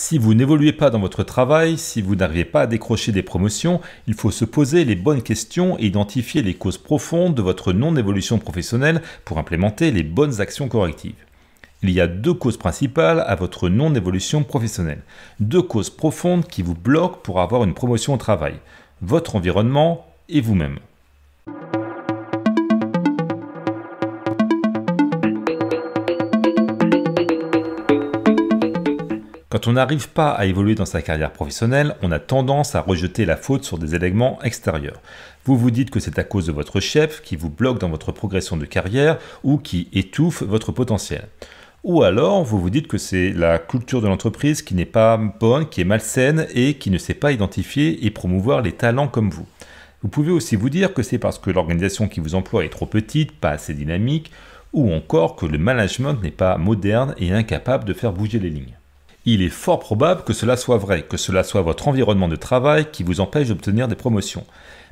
Si vous n'évoluez pas dans votre travail, si vous n'arrivez pas à décrocher des promotions, il faut se poser les bonnes questions et identifier les causes profondes de votre non-évolution professionnelle pour implémenter les bonnes actions correctives. Il y a deux causes principales à votre non-évolution professionnelle. Deux causes profondes qui vous bloquent pour avoir une promotion au travail. Votre environnement et vous-même. Quand on n'arrive pas à évoluer dans sa carrière professionnelle, on a tendance à rejeter la faute sur des éléments extérieurs. Vous vous dites que c'est à cause de votre chef qui vous bloque dans votre progression de carrière ou qui étouffe votre potentiel. Ou alors, vous vous dites que c'est la culture de l'entreprise qui n'est pas bonne, qui est malsaine et qui ne sait pas identifier et promouvoir les talents comme vous. Vous pouvez aussi vous dire que c'est parce que l'organisation qui vous emploie est trop petite, pas assez dynamique, ou encore que le management n'est pas moderne et incapable de faire bouger les lignes. Il est fort probable que cela soit vrai, que cela soit votre environnement de travail qui vous empêche d'obtenir des promotions.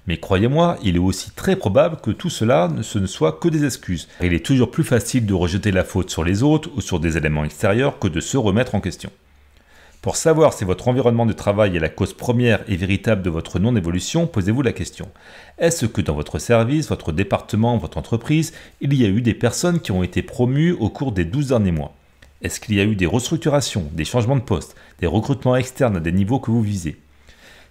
Mais croyez-moi, il est aussi très probable que tout cela ne soit que des excuses. Il est toujours plus facile de rejeter la faute sur les autres ou sur des éléments extérieurs que de se remettre en question. Pour savoir si votre environnement de travail est la cause première et véritable de votre non-évolution, posez-vous la question. Est-ce que dans votre service, votre département, votre entreprise, il y a eu des personnes qui ont été promues au cours des 12 derniers mois ? Est-ce qu'il y a eu des restructurations, des changements de poste, des recrutements externes à des niveaux que vous visez ?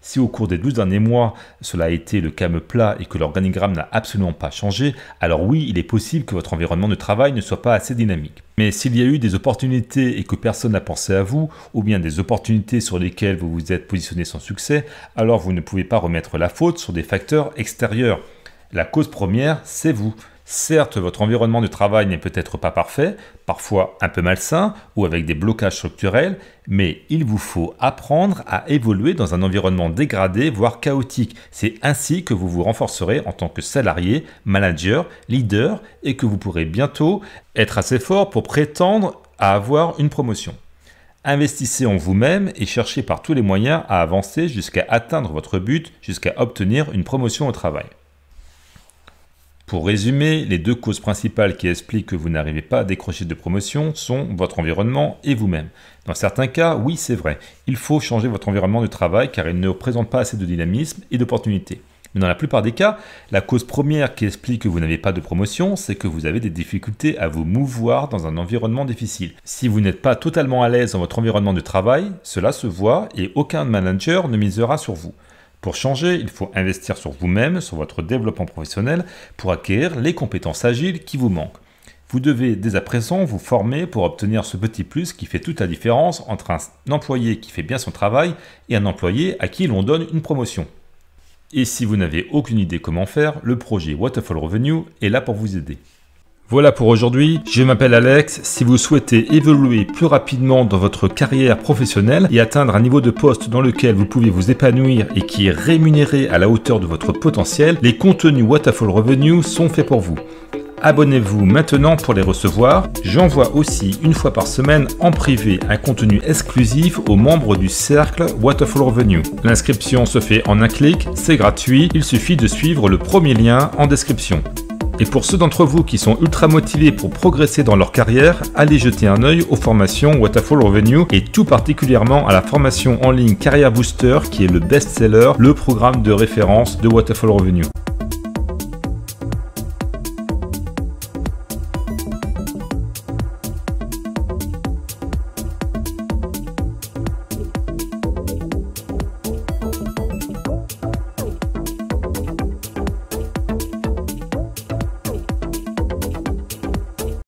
Si au cours des 12 derniers mois, cela a été le calme plat et que l'organigramme n'a absolument pas changé, alors oui, il est possible que votre environnement de travail ne soit pas assez dynamique. Mais s'il y a eu des opportunités et que personne n'a pensé à vous, ou bien des opportunités sur lesquelles vous vous êtes positionné sans succès, alors vous ne pouvez pas remettre la faute sur des facteurs extérieurs. La cause première, c'est vous. Certes, votre environnement de travail n'est peut-être pas parfait, parfois un peu malsain ou avec des blocages structurels, mais il vous faut apprendre à évoluer dans un environnement dégradé, voire chaotique. C'est ainsi que vous vous renforcerez en tant que salarié, manager, leader et que vous pourrez bientôt être assez fort pour prétendre à avoir une promotion. Investissez en vous-même et cherchez par tous les moyens à avancer jusqu'à atteindre votre but, jusqu'à obtenir une promotion au travail. Pour résumer, les deux causes principales qui expliquent que vous n'arrivez pas à décrocher de promotion sont votre environnement et vous-même. Dans certains cas, oui, c'est vrai, il faut changer votre environnement de travail car il ne présente pas assez de dynamisme et d'opportunités. Mais dans la plupart des cas, la cause première qui explique que vous n'avez pas de promotion, c'est que vous avez des difficultés à vous mouvoir dans un environnement difficile. Si vous n'êtes pas totalement à l'aise dans votre environnement de travail, cela se voit et aucun manager ne misera sur vous. Pour changer, il faut investir sur vous-même, sur votre développement professionnel pour acquérir les compétences agiles qui vous manquent. Vous devez dès à présent vous former pour obtenir ce petit plus qui fait toute la différence entre un employé qui fait bien son travail et un employé à qui l'on donne une promotion. Et si vous n'avez aucune idée comment faire, le projet Waterfall Revenue est là pour vous aider. Voilà pour aujourd'hui, je m'appelle Alex. Si vous souhaitez évoluer plus rapidement dans votre carrière professionnelle et atteindre un niveau de poste dans lequel vous pouvez vous épanouir et qui est rémunéré à la hauteur de votre potentiel, les contenus Waterfall Revenue sont faits pour vous. Abonnez-vous maintenant pour les recevoir. J'envoie aussi une fois par semaine en privé un contenu exclusif aux membres du cercle Waterfall Revenue. L'inscription se fait en un clic, c'est gratuit, il suffit de suivre le premier lien en description. Et pour ceux d'entre vous qui sont ultra motivés pour progresser dans leur carrière, allez jeter un œil aux formations Waterfall Revenue et tout particulièrement à la formation en ligne Career Booster qui est le best-seller, le programme de référence de Waterfall Revenue.